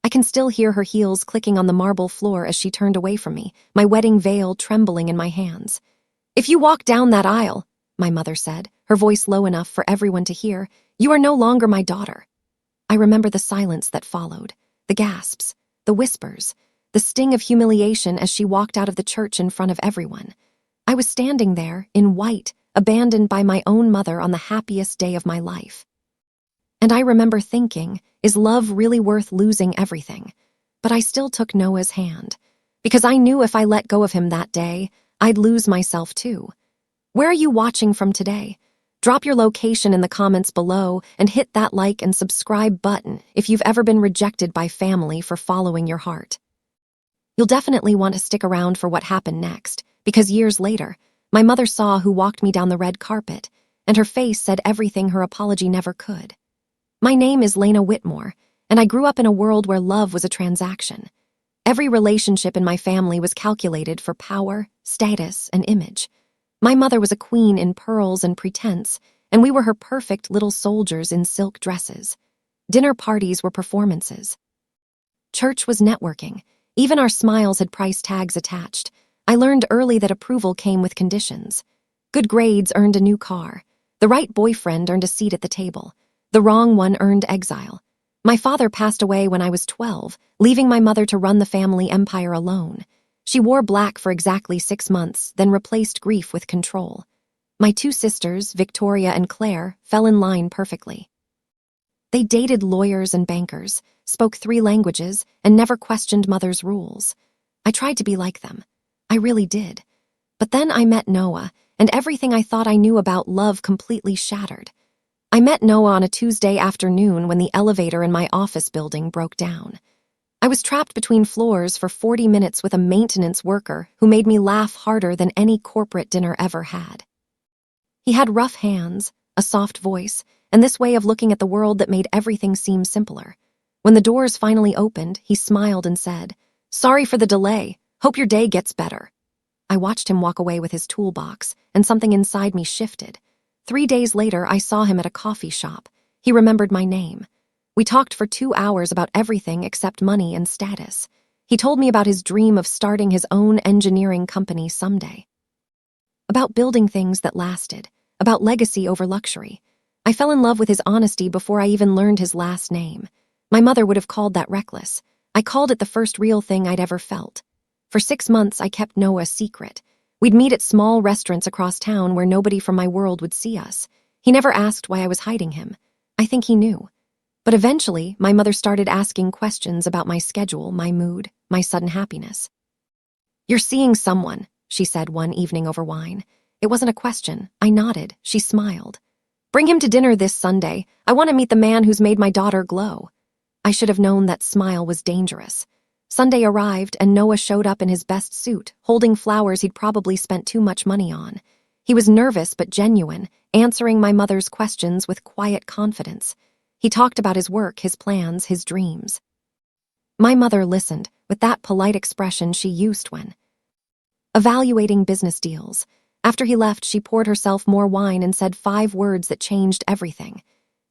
I can still hear her heels clicking on the marble floor as she turned away from me, my wedding veil trembling in my hands. "If you walk down that aisle," my mother said, her voice low enough for everyone to hear, "you are no longer my daughter." I remember the silence that followed, the gasps, the whispers, the sting of humiliation as she walked out of the church in front of everyone. I was standing there, in white, abandoned by my own mother on the happiest day of my life. And I remember thinking, is love really worth losing everything? But I still took Noah's hand, because I knew if I let go of him that day, I'd lose myself too. Where are you watching from today? Drop your location in the comments below and hit that like and subscribe button if you've ever been rejected by family for following your heart. You'll definitely want to stick around for what happened next, because years later, my mother saw who walked me down the red carpet, and her face said everything her apology never could. My name is Lena Whitmore, and I grew up in a world where love was a transaction. Every relationship in my family was calculated for power, status, and image. My mother was a queen in pearls and pretense, and we were her perfect little soldiers in silk dresses. Dinner parties were performances. Church was networking. Even our smiles had price tags attached. I learned early that approval came with conditions. Good grades earned a new car. The right boyfriend earned a seat at the table. The wrong one earned exile. My father passed away when I was 12, leaving my mother to run the family empire alone. She wore black for exactly 6 months, then replaced grief with control. My 2 sisters, Victoria and Claire, fell in line perfectly. They dated lawyers and bankers, spoke 3 languages, and never questioned mother's rules. I tried to be like them. I really did. But then I met Noah, and everything I thought I knew about love completely shattered. I met Noah on a Tuesday afternoon when the elevator in my office building broke down. I was trapped between floors for 40 minutes with a maintenance worker who made me laugh harder than any corporate dinner ever had. He had rough hands, a soft voice, and this way of looking at the world that made everything seem simpler. When the doors finally opened, he smiled and said, "Sorry for the delay. Hope your day gets better." I watched him walk away with his toolbox, and something inside me shifted. 3 days later, I saw him at a coffee shop. He remembered my name. We talked for 2 hours about everything except money and status. He told me about his dream of starting his own engineering company someday. About building things that lasted, about legacy over luxury. I fell in love with his honesty before I even learned his last name. My mother would have called that reckless. I called it the first real thing I'd ever felt. For 6 months, I kept Noah secret. We'd meet at small restaurants across town where nobody from my world would see us. He never asked why I was hiding him. I think he knew. But eventually, my mother started asking questions about my schedule, my mood, my sudden happiness. "You're seeing someone," she said one evening over wine. It wasn't a question. I nodded. She smiled. "Bring him to dinner this Sunday. I want to meet the man who's made my daughter glow." I should have known that smile was dangerous. Sunday arrived, and Noah showed up in his best suit, holding flowers he'd probably spent too much money on. He was nervous but genuine, answering my mother's questions with quiet confidence. He talked about his work, his plans, his dreams. My mother listened, with that polite expression she used when evaluating business deals. After he left, she poured herself more wine and said 5 words that changed everything.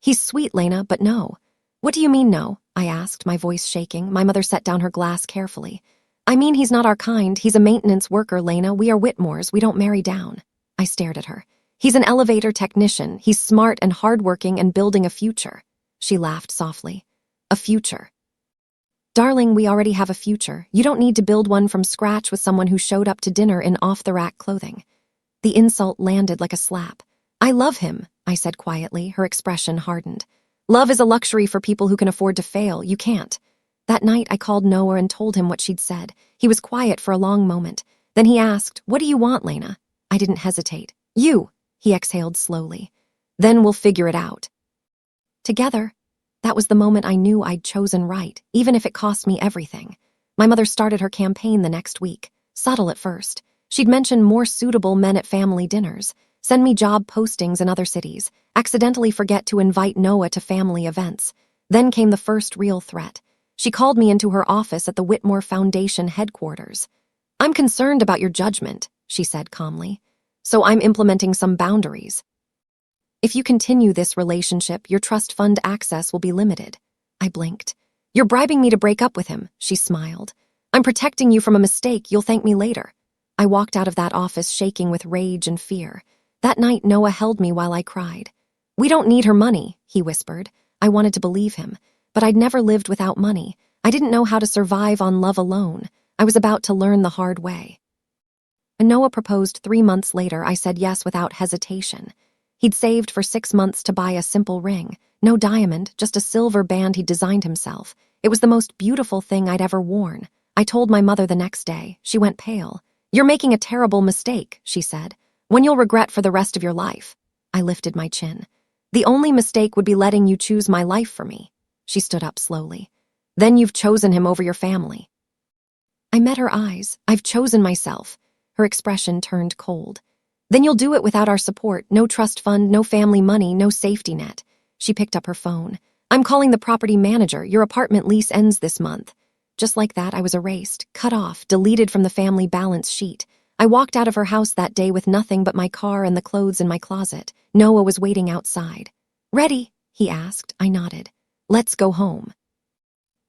"He's sweet, Lena, but no." "What do you mean, no?" I asked, my voice shaking. My mother set down her glass carefully. "I mean he's not our kind. He's a maintenance worker, Lena. We are Whitmores. We don't marry down." I stared at her. "He's an elevator technician. He's smart and hardworking and building a future." She laughed softly. "A future." "Darling, we already have a future. You don't need to build one from scratch with someone who showed up to dinner in off-the-rack clothing." The insult landed like a slap. "I love him," I said quietly, her expression hardened. "Love is a luxury for people who can afford to fail. You can't." That night, I called Noah and told him what she'd said. He was quiet for a long moment. Then he asked, "What do you want, Lena?" I didn't hesitate. "You," he exhaled slowly. "Then we'll figure it out." Together. That was the moment I knew I'd chosen right, even if it cost me everything. My mother started her campaign the next week. Subtle at first. She'd mention more suitable men at family dinners, send me job postings in other cities, accidentally forget to invite Noah to family events. Then came the first real threat. She called me into her office at the Whitmore Foundation headquarters. "I'm concerned about your judgment," she said calmly. "So I'm implementing some boundaries. If you continue this relationship, your trust fund access will be limited." I blinked. You're bribing me to break up with him, she smiled. I'm protecting you from a mistake you'll thank me later. I walked out of that office shaking with rage and fear. That night, Noah held me while I cried. We don't need her money, he whispered. I wanted to believe him, but I'd never lived without money. I didn't know how to survive on love alone. I was about to learn the hard way. When Noah proposed 3 months later, I said yes without hesitation. He'd saved for 6 months to buy a simple ring. No diamond, just a silver band he'd designed himself. It was the most beautiful thing I'd ever worn. I told my mother the next day. She went pale. You're making a terrible mistake, she said. One you'll regret for the rest of your life. I lifted my chin. The only mistake would be letting you choose my life for me. She stood up slowly. Then you've chosen him over your family. I met her eyes. I've chosen myself. Her expression turned cold. Then you'll do it without our support. No trust fund, no family money, no safety net. She picked up her phone. I'm calling the property manager. Your apartment lease ends this month. Just like that, I was erased, cut off, deleted from the family balance sheet. I walked out of her house that day with nothing but my car and the clothes in my closet. Noah was waiting outside. Ready? He asked. I nodded. Let's go home.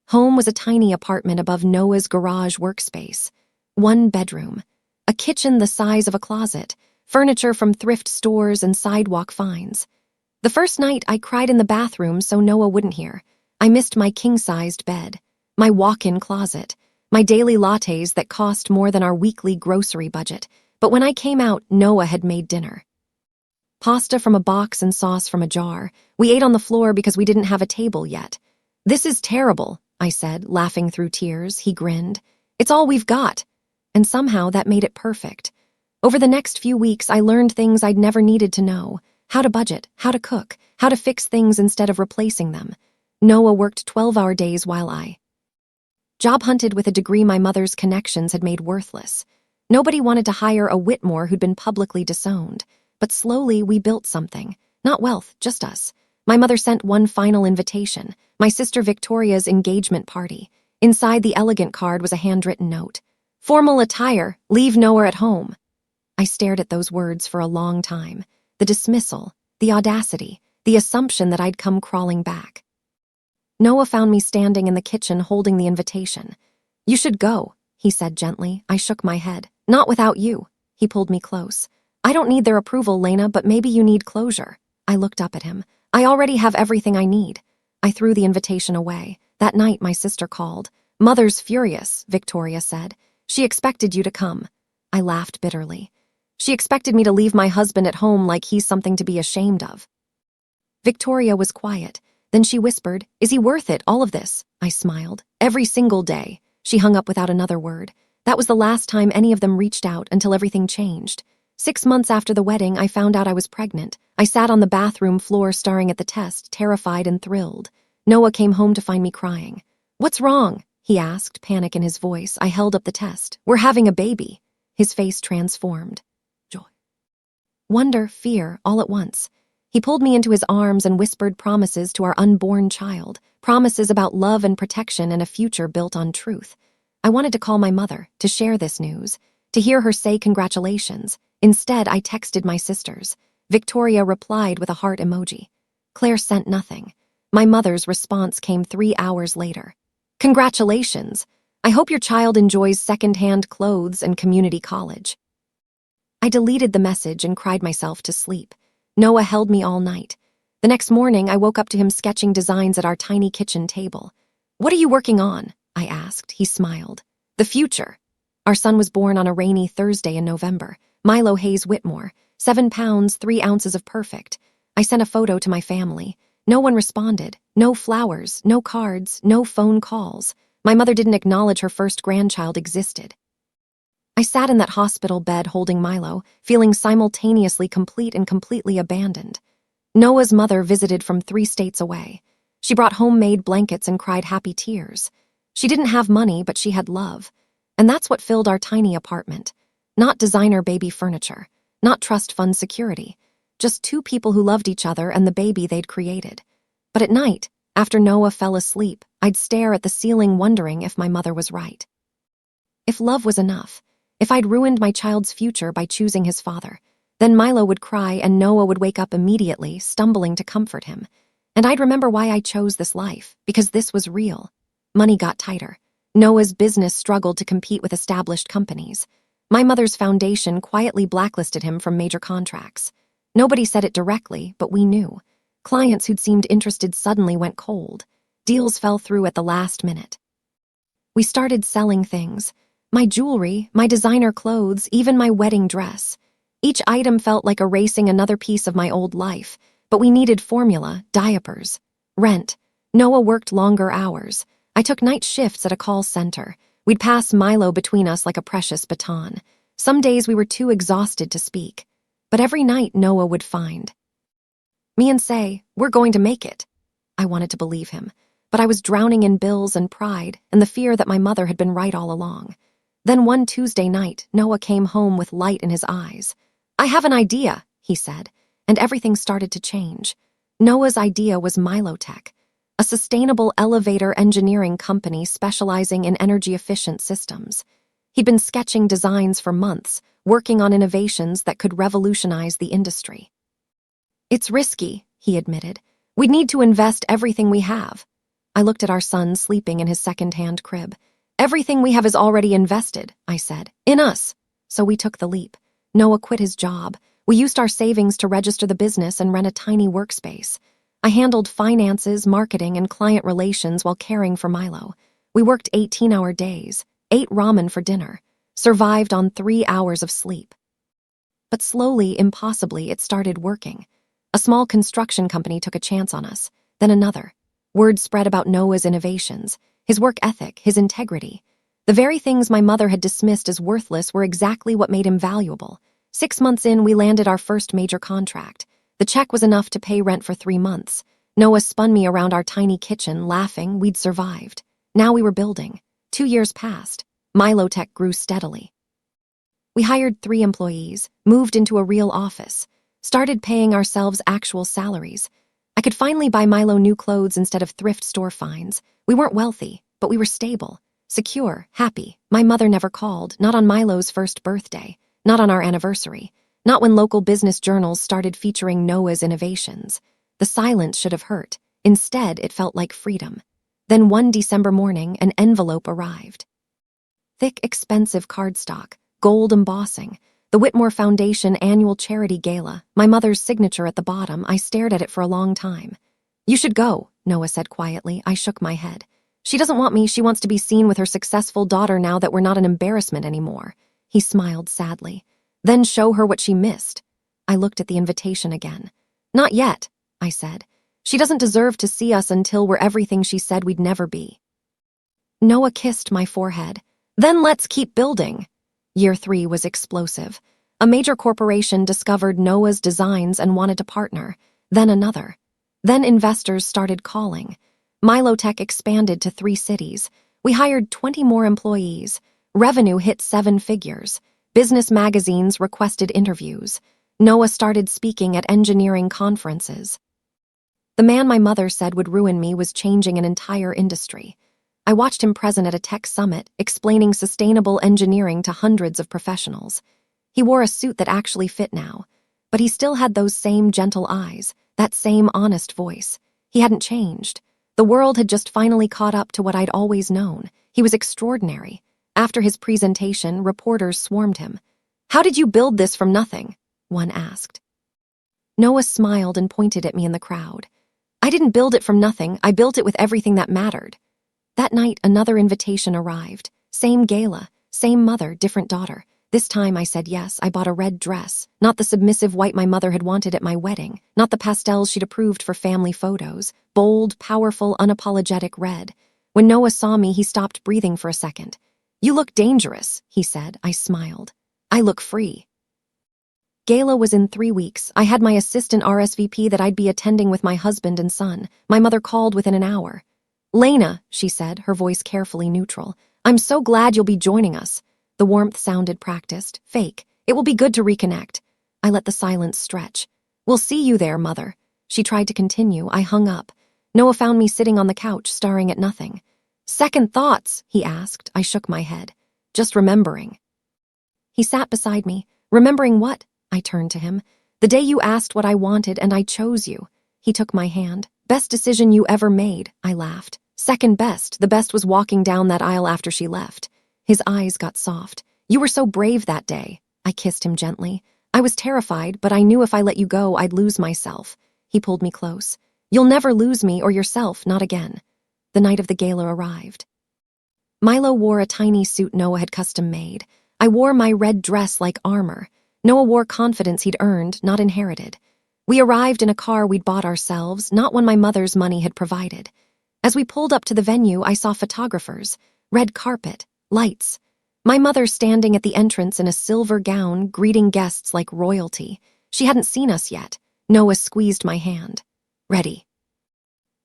Home was a tiny apartment above Noah's garage workspace. 1 bedroom. A kitchen the size of a closet. Furniture from thrift stores and sidewalk finds. The first night, I cried in the bathroom so Noah wouldn't hear. I missed my king-sized bed, my walk-in closet, my daily lattes that cost more than our weekly grocery budget. But when I came out, Noah had made dinner. Pasta from a box and sauce from a jar. We ate on the floor because we didn't have a table yet. This is terrible, I said, laughing through tears. He grinned. It's all we've got. And somehow that made it perfect. Over the next few weeks, I learned things I'd never needed to know. How to budget, how to cook, how to fix things instead of replacing them. Noah worked 12-hour days while I job hunted with a degree my mother's connections had made worthless. Nobody wanted to hire a Whitmore who'd been publicly disowned. But slowly we built something. Not wealth, just us. My mother sent one final invitation, my sister Victoria's engagement party. Inside the elegant card was a handwritten note. Formal attire, leave Noah at home. I stared at those words for a long time. The dismissal, the audacity, the assumption that I'd come crawling back. Noah found me standing in the kitchen holding the invitation. You should go, he said gently. I shook my head. Not without you. He pulled me close. I don't need their approval, Lena, but maybe you need closure. I looked up at him. I already have everything I need. I threw the invitation away. That night, my sister called. Mother's furious, Victoria said. She expected you to come. I laughed bitterly. She expected me to leave my husband at home like he's something to be ashamed of. Victoria was quiet. Then she whispered, Is he worth it, all of this? I smiled. Every single day. She hung up without another word. That was the last time any of them reached out until everything changed. 6 months after the wedding, I found out I was pregnant. I sat on the bathroom floor staring at the test, terrified and thrilled. Noah came home to find me crying. What's wrong? He asked, panic in his voice. I held up the test. We're having a baby. His face transformed. Joy. Wonder, fear, all at once. He pulled me into his arms and whispered promises to our unborn child, promises about love and protection and a future built on truth. I wanted to call my mother, to share this news, to hear her say congratulations. Instead, I texted my sisters. Victoria replied with a heart emoji. Claire sent nothing. My mother's response came 3 hours later. Congratulations! I hope your child enjoys second-hand clothes and community college. I deleted the message and cried myself to sleep. Noah held me all night. The next morning, I woke up to him sketching designs at our tiny kitchen table. What are you working on? I asked. He smiled. The future. Our son was born on a rainy Thursday in November. Milo Hayes Whitmore, 7 pounds, 3 ounces of perfect. I sent a photo to my family. No one responded. No flowers, no cards, no phone calls. My mother didn't acknowledge her first grandchild existed. I sat in that hospital bed holding Milo, feeling simultaneously complete and completely abandoned. Noah's mother visited from 3 states away. She brought homemade blankets and cried happy tears. She didn't have money, but she had love. And that's what filled our tiny apartment. Not designer baby furniture, not trust fund security, just 2 people who loved each other and the baby they'd created. But at night, after Noah fell asleep, I'd stare at the ceiling wondering if my mother was right. If love was enough, if I'd ruined my child's future by choosing his father, then Milo would cry and Noah would wake up immediately, stumbling to comfort him. And I'd remember why I chose this life, because this was real. Money got tighter. Noah's business struggled to compete with established companies. My mother's foundation quietly blacklisted him from major contracts. Nobody said it directly, but we knew. Clients who'd seemed interested suddenly went cold. Deals fell through at the last minute. We started selling things. My jewelry, my designer clothes, even my wedding dress. Each item felt like erasing another piece of my old life, but we needed formula, diapers, rent. Noah worked longer hours. I took night shifts at a call center. We'd pass Milo between us like a precious baton. Some days we were too exhausted to speak. But every night Noah would find me and say, "We're going to make it." I wanted to believe him, but I was drowning in bills and pride and the fear that my mother had been right all along. Then one Tuesday night, Noah came home with light in his eyes. "I have an idea," he said, and everything started to change. Noah's idea was Milotech, a sustainable elevator engineering company specializing in energy-efficient systems. He'd been sketching designs for months, working on innovations that could revolutionize the industry. "It's risky," he admitted. "We'd need to invest everything we have." I looked at our son sleeping in his second-hand crib. "Everything we have is already invested," I said. "In us." So we took the leap. Noah quit his job. We used our savings to register the business and rent a tiny workspace. I handled finances, marketing, and client relations while caring for Milo. We worked 18-hour days, ate ramen for dinner, survived on 3 hours of sleep. But slowly, impossibly, it started working. A small construction company took a chance on us, then another. Word spread about Noah's innovations, his work ethic, his integrity. The very things my mother had dismissed as worthless were exactly what made him valuable. 6 months in, we landed our first major contract. The check was enough to pay rent for 3 months. Noah spun me around our tiny kitchen, laughing we'd survived. Now we were building. 2 years passed. Milotech grew steadily. We hired 3 employees, moved into a real office, started paying ourselves actual salaries. I could finally buy Milo new clothes instead of thrift store finds. We weren't wealthy, but we were stable, secure, happy. My mother never called, not on Milo's first birthday, not on our anniversary, not when local business journals started featuring Noah's innovations. The silence should have hurt. Instead, it felt like freedom. Then one December morning, an envelope arrived. Thick, expensive cardstock, gold embossing, the Whitmore Foundation annual charity gala, my mother's signature at the bottom. I stared at it for a long time. "You should go," Noah said quietly. I shook my head. "She doesn't want me. She wants to be seen with her successful daughter now that we're not an embarrassment anymore." He smiled sadly. "Then show her what she missed." I looked at the invitation again. "Not yet," I said. "She doesn't deserve to see us until we're everything she said we'd never be." Noah kissed my forehead. "Then let's keep building." Year 3 was explosive. A major corporation discovered Noah's designs and wanted to partner. Then another. Then investors started calling. Milotech expanded to 3 cities. We hired 20 more employees. Revenue hit 7 figures. Business magazines requested interviews. Noah started speaking at engineering conferences. The man my mother said would ruin me was changing an entire industry. I watched him present at a tech summit, explaining sustainable engineering to hundreds of professionals. He wore a suit that actually fit now, but he still had those same gentle eyes, that same honest voice. He hadn't changed. The world had just finally caught up to what I'd always known. He was extraordinary. After his presentation, reporters swarmed him. "How did you build this from nothing?" one asked. Noah smiled and pointed at me in the crowd. "I didn't build it from nothing. I built it with everything that mattered." That night, another invitation arrived. Same gala, same mother, different daughter. This time I said yes. I bought a red dress, not the submissive white my mother had wanted at my wedding, not the pastels she'd approved for family photos. Bold, powerful, unapologetic red. When Noah saw me, he stopped breathing for a second. "You look dangerous," he said. I smiled. "I look free." Gala was in 3 weeks. I had my assistant RSVP that I'd be attending with my husband and son. My mother called within an hour. "Lena," she said, her voice carefully neutral, "I'm so glad you'll be joining us." The warmth sounded practiced, fake. "It will be good to reconnect." I let the silence stretch. "We'll see you there, Mother." She tried to continue. I hung up. Noah found me sitting on the couch, staring at nothing. "Second thoughts?" he asked. I shook my head. "Just remembering." He sat beside me. "Remembering what?" I turned to him. "The day you asked what I wanted and I chose you." He took my hand. "Best decision you ever made," I laughed. Second best, the best was walking down that aisle after she left. His eyes got soft. You were so brave that day. I kissed him gently. I was terrified, but I knew if I let you go, I'd lose myself. He pulled me close. You'll never lose me or yourself, not again. The night of the gala arrived. Milo wore a tiny suit Noah had custom made. I wore my red dress like armor. Noah wore confidence he'd earned, not inherited. We arrived in a car we'd bought ourselves, not one my mother's money had provided. As we pulled up to the venue, I saw photographers, red carpet, lights. My mother standing at the entrance in a silver gown, greeting guests like royalty. She hadn't seen us yet. Noah squeezed my hand. Ready.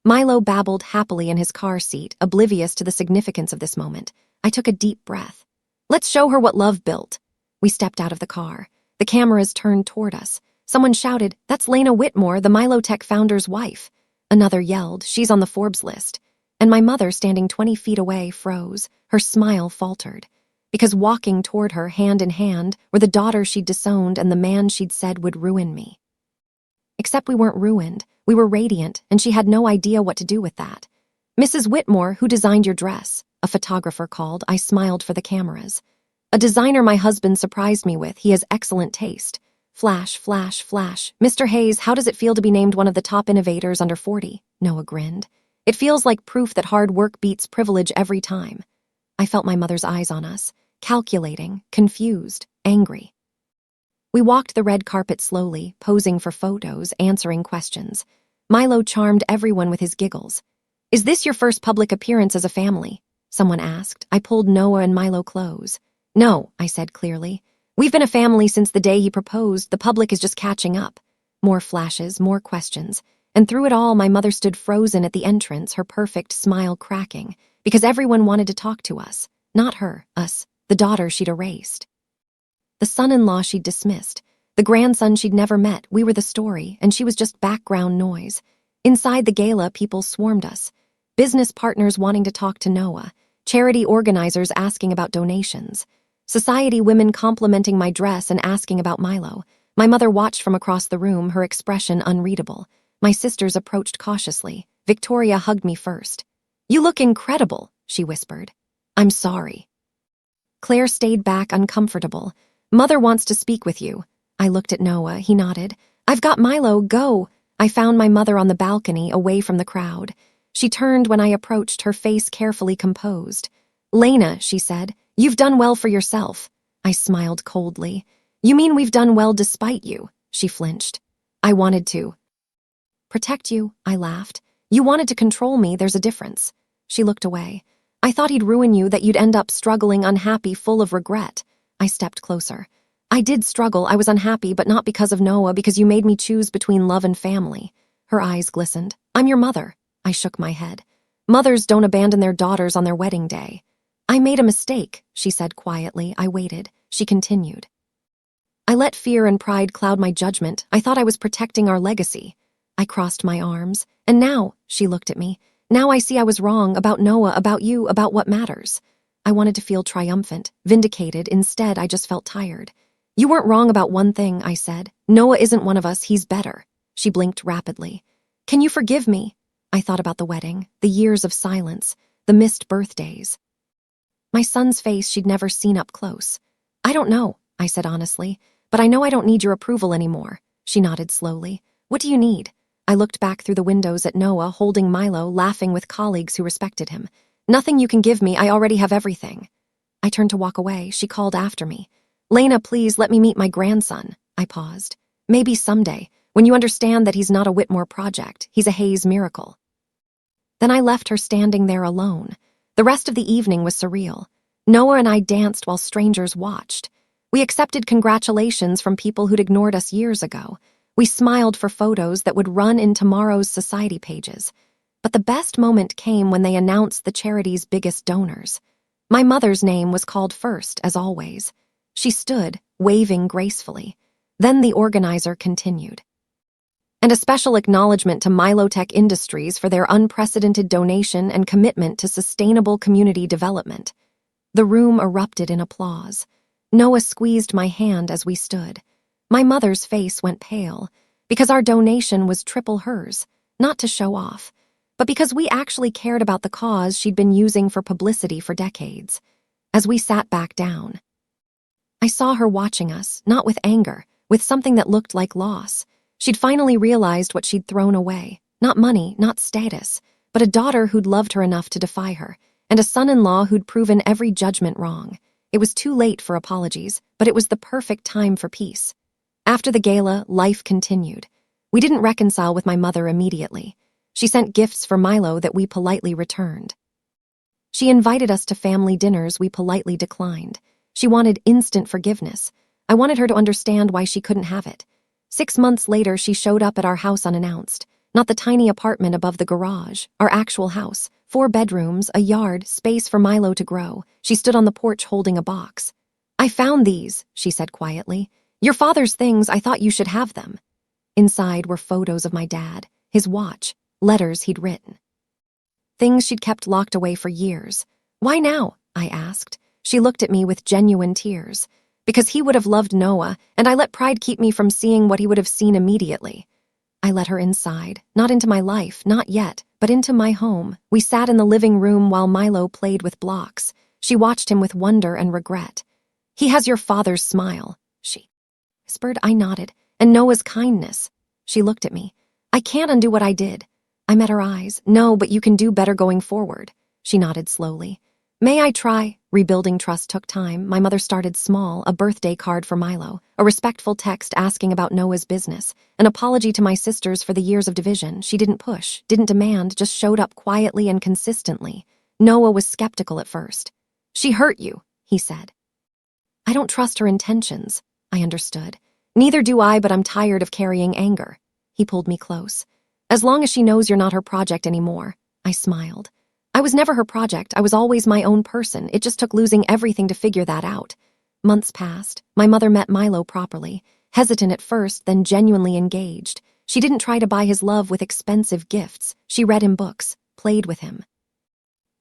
Milo babbled happily in his car seat, oblivious to the significance of this moment. I took a deep breath. Let's show her what love built. We stepped out of the car. The cameras turned toward us. Someone shouted, "That's Lena Whitmore, the Milotech founder's wife." Another yelled, "She's on the Forbes list." And my mother, standing 20 feet away, froze. Her smile faltered. Because walking toward her, hand in hand, were the daughter she'd disowned and the man she'd said would ruin me. Except we weren't ruined. We were radiant, and she had no idea what to do with that. "Mrs. Whitmore, who designed your dress?" a photographer called. I smiled for the cameras. "A designer my husband surprised me with. He has excellent taste." Flash, flash, flash. "Mr. Hayes, how does it feel to be named one of the top innovators under 40? Noah grinned. "It feels like proof that hard work beats privilege every time." I felt my mother's eyes on us, calculating, confused, angry. We walked the red carpet slowly, posing for photos, answering questions. Milo charmed everyone with his giggles. "Is this your first public appearance as a family?" someone asked. I pulled Noah and Milo close. "No," I said clearly. "We've been a family since the day he proposed. The public is just catching up." More flashes, more questions. And through it all, my mother stood frozen at the entrance, her perfect smile cracking, because everyone wanted to talk to us. Not her, us, the daughter she'd erased. The son-in-law she'd dismissed. The grandson she'd never met. We were the story, and she was just background noise. Inside the gala, people swarmed us. Business partners wanting to talk to Noah. Charity organizers asking about donations. Society women complimenting my dress and asking about Milo. My mother watched from across the room, her expression unreadable. My sisters approached cautiously. Victoria hugged me first. "You look incredible," she whispered. "I'm sorry." Claire stayed back, uncomfortable. "Mother wants to speak with you." I looked at Noah. He nodded. "I've got Milo, go." I found my mother on the balcony, away from the crowd. She turned when I approached, her face carefully composed. "Lena," she said, "you've done well for yourself." I smiled coldly. "You mean we've done well despite you?" She flinched. "I wanted to." "Protect you," I laughed. "You wanted to control me, there's a difference." She looked away. "I thought he'd ruin you, that you'd end up struggling, unhappy, full of regret." I stepped closer. "I did struggle, I was unhappy, but not because of Noah, because you made me choose between love and family." Her eyes glistened. "I'm your mother." I shook my head. "Mothers don't abandon their daughters on their wedding day." "I made a mistake," she said quietly. I waited. She continued. "I let fear and pride cloud my judgment. I thought I was protecting our legacy." I crossed my arms. "And now," she looked at me, "now I see I was wrong, about Noah, about you, about what matters." I wanted to feel triumphant, vindicated. Instead, I just felt tired. "You weren't wrong about one thing," I said. "Noah isn't one of us, he's better." She blinked rapidly. "Can you forgive me?" I thought about the wedding, the years of silence, the missed birthdays. My son's face she'd never seen up close. "I don't know," I said honestly, "but I know I don't need your approval anymore." She nodded slowly. "What do you need?" I looked back through the windows at Noah, holding Milo, laughing with colleagues who respected him. "Nothing you can give me, I already have everything." I turned to walk away. She called after me. "Lena, please let me meet my grandson." I paused. "Maybe someday, when you understand that he's not a Whitmore project, he's a Hayes miracle." Then I left her standing there alone. The rest of the evening was surreal. Noah and I danced while strangers watched. We accepted congratulations from people who'd ignored us years ago. We smiled for photos that would run in tomorrow's society pages. But the best moment came when they announced the charity's biggest donors. My mother's name was called first, as always. She stood, waving gracefully. Then the organizer continued. "And a special acknowledgement to Milotech Industries for their unprecedented donation and commitment to sustainable community development." The room erupted in applause. Noah squeezed my hand as we stood. My mother's face went pale, because our donation was triple hers, not to show off, but because we actually cared about the cause she'd been using for publicity for decades. As we sat back down, I saw her watching us, not with anger, with something that looked like loss. She'd finally realized what she'd thrown away. Not money, not status, but a daughter who'd loved her enough to defy her, and a son-in-law who'd proven every judgment wrong. It was too late for apologies, but it was the perfect time for peace. After the gala, life continued. We didn't reconcile with my mother immediately. She sent gifts for Milo that we politely returned. She invited us to family dinners we politely declined. She wanted instant forgiveness. I wanted her to understand why she couldn't have it. 6 months later, she showed up at our house unannounced. Not the tiny apartment above the garage, our actual house. 4 bedrooms, a yard, space for Milo to grow. She stood on the porch holding a box. "I found these," she said quietly. "Your father's things, I thought you should have them." Inside were photos of my dad, his watch, letters he'd written. Things she'd kept locked away for years. "Why now?" I asked. She looked at me with genuine tears. "Because he would have loved Noah, and I let pride keep me from seeing what he would have seen immediately." I let her inside, not into my life, not yet, but into my home. We sat in the living room while Milo played with blocks. She watched him with wonder and regret. "He has your father's smile," she whispered. I nodded. "And Noah's kindness." She looked at me. "I can't undo what I did." I met her eyes. "No, but you can do better going forward." She nodded slowly. "May I try?" Rebuilding trust took time. My mother started small, a birthday card for Milo, a respectful text asking about Noah's business, an apology to my sisters for the years of division. She didn't push, didn't demand, just showed up quietly and consistently. Noah was skeptical at first. "She hurt you," he said. "I don't trust her intentions." I understood. "Neither do I, but I'm tired of carrying anger." He pulled me close. "As long as she knows you're not her project anymore." I smiled. I was never her project. I was always my own person. It just took losing everything to figure that out. Months passed. My mother met Milo properly. Hesitant at first, then genuinely engaged. She didn't try to buy his love with expensive gifts. She read him books, played with him,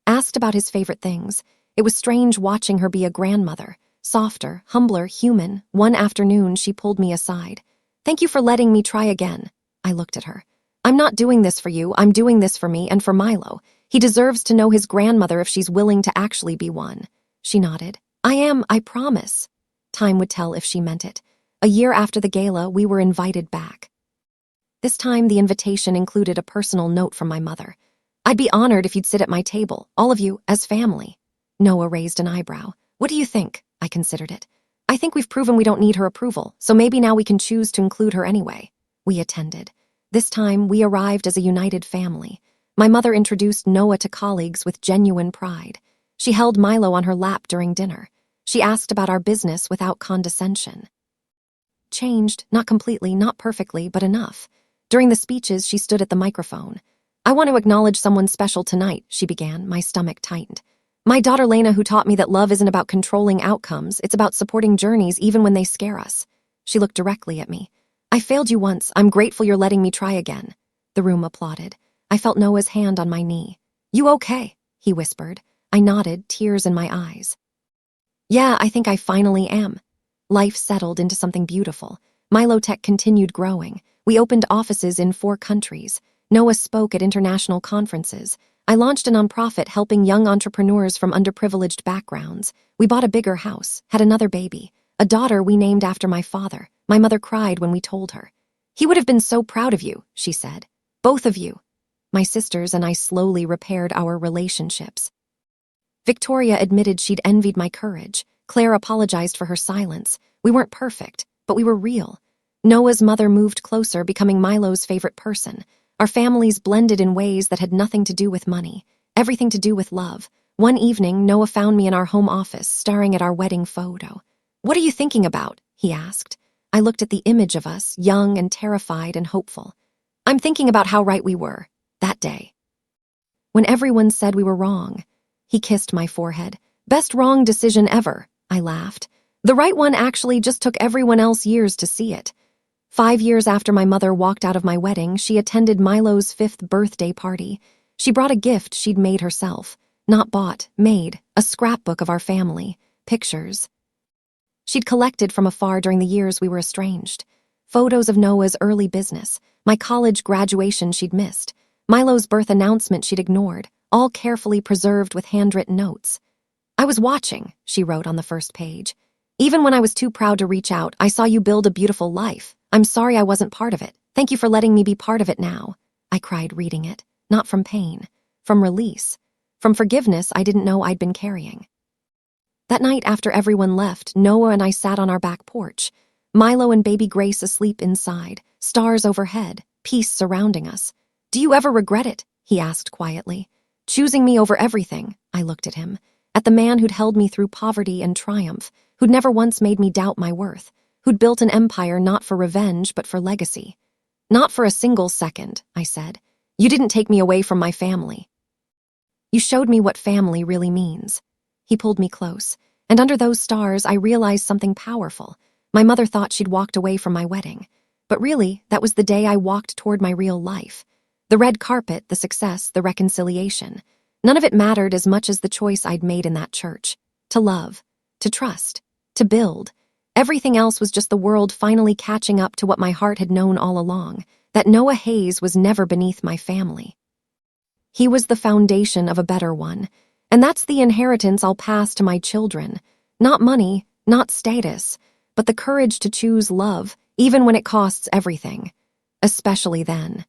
asked about his favorite things. It was strange watching her be a grandmother. Softer, humbler, human. One afternoon, she pulled me aside. "Thank you for letting me try again." I looked at her. "I'm not doing this for you. I'm doing this for me and for Milo. He deserves to know his grandmother if she's willing to actually be one." She nodded. "I am, I promise." Time would tell if she meant it. A year after the gala, we were invited back. This time, the invitation included a personal note from my mother. "I'd be honored if you'd sit at my table, all of you, as family." Noah raised an eyebrow. "What do you think?" I considered it. "I think we've proven we don't need her approval, so maybe now we can choose to include her anyway." We attended. This time, we arrived as a united family. My mother introduced Noah to colleagues with genuine pride. She held Milo on her lap during dinner. She asked about our business without condescension. Changed, not completely, not perfectly, but enough. During the speeches, she stood at the microphone. "I want to acknowledge someone special tonight," she began. My stomach tightened. "My daughter Lena, who taught me that love isn't about controlling outcomes, it's about supporting journeys even when they scare us." She looked directly at me. "I failed you once. I'm grateful you're letting me try again." The room applauded. I felt Noah's hand on my knee. "You okay?" he whispered. I nodded, tears in my eyes. "Yeah, I think I finally am." Life settled into something beautiful. Milotech continued growing. We opened offices in 4 countries. Noah spoke at international conferences. I launched a nonprofit helping young entrepreneurs from underprivileged backgrounds. We bought a bigger house, had another baby, a daughter we named after my father. My mother cried when we told her. "He would have been so proud of you," she said. "Both of you." My sisters and I slowly repaired our relationships. Victoria admitted she'd envied my courage. Claire apologized for her silence. We weren't perfect, but we were real. Noah's mother moved closer, becoming Milo's favorite person. Our families blended in ways that had nothing to do with money, everything to do with love. One evening, Noah found me in our home office, staring at our wedding photo. "What are you thinking about?" he asked. I looked at the image of us, young and terrified and hopeful. "I'm thinking about how right we were that day, when everyone said we were wrong." He kissed my forehead. "Best wrong decision ever," I laughed. "The right one actually just took everyone else years to see it." 5 years after my mother walked out of my wedding, she attended Milo's 5th birthday party. She brought a gift she'd made herself. Not bought, made, a scrapbook of our family, pictures she'd collected from afar during the years we were estranged. Photos of Noah's early business, my college graduation she'd missed, Milo's birth announcement she'd ignored, all carefully preserved with handwritten notes. "I was watching," she wrote on the first page. "Even when I was too proud to reach out, I saw you build a beautiful life. I'm sorry I wasn't part of it. Thank you for letting me be part of it now." I cried reading it, not from pain, from release, from forgiveness I didn't know I'd been carrying. That night after everyone left, Noah and I sat on our back porch, Milo and baby Grace asleep inside, stars overhead, peace surrounding us. "Do you ever regret it?" he asked quietly. "Choosing me over everything," I looked at him, at the man who'd held me through poverty and triumph, who'd never once made me doubt my worth, who'd built an empire not for revenge but for legacy. "Not for a single second," I said. "You didn't take me away from my family. You showed me what family really means." He pulled me close, and under those stars I realized something powerful. My mother thought she'd walked away from my wedding, but really, that was the day I walked toward my real life. The red carpet, the success, the reconciliation. None of it mattered as much as the choice I'd made in that church. To love, to trust, to build. Everything else was just the world finally catching up to what my heart had known all along, that Noah Hayes was never beneath my family. He was the foundation of a better one, and that's the inheritance I'll pass to my children. Not money, not status, but the courage to choose love, even when it costs everything. Especially then.